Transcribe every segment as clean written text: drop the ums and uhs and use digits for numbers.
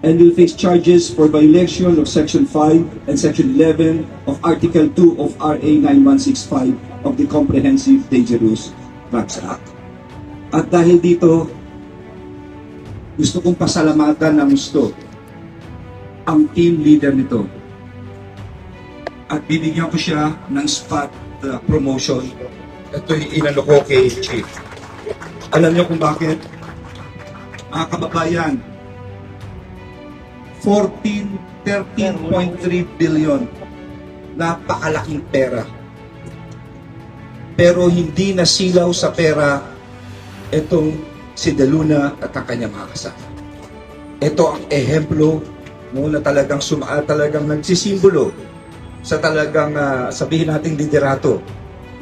and will face charges for violation of Section 5 and Section 11 of Article 2 of RA 9165 of the Comprehensive Dangerous Drugs Act. At dahil dito, gusto kong pasalamatan ng gusto ang team leader nito. At bibigyan ko siya ng spot promotion. Ito'y inano ko kay Chief. Alam niyo kung bakit? Mga kababayan, 13.3 billion. Napakalaking pera. Pero hindi nasilaw sa pera itong si De Luna at ang kanyang mga kasama. Ito ang ehemplo na talagang nagsisimbolo sa talagang sabihin nating liderato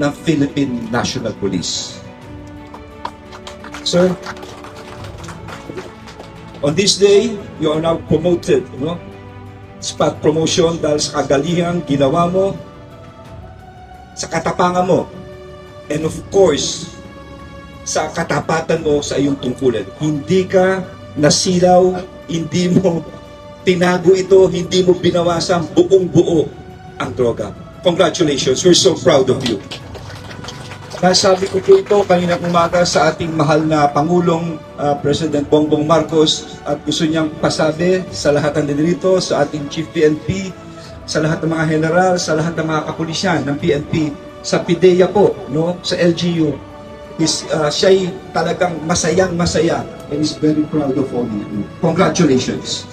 ng Philippine National Police. Sir, on this day, you are now promoted, spot promotion dahil sa kagalihang ginawa mo, sa katapangan mo, and of course, sa katapatan mo sa iyong tungkulin. Hindi ka nasilaw, hindi mo tinago ito, hindi mo binawasan buong-buo ang droga. Congratulations, we're so proud of you. Nasabi ko po ito kanina umaga sa ating mahal na Pangulong President Bongbong Marcos at gusto niyang pasabi sa lahat ng dito, sa ating Chief PNP, sa lahat ng mga general, sa lahat ng mga kapulisyan ng PNP, sa PIDEA po, sa LGU. Siya'y talagang masayang-masaya and is very proud of all you. Congratulations.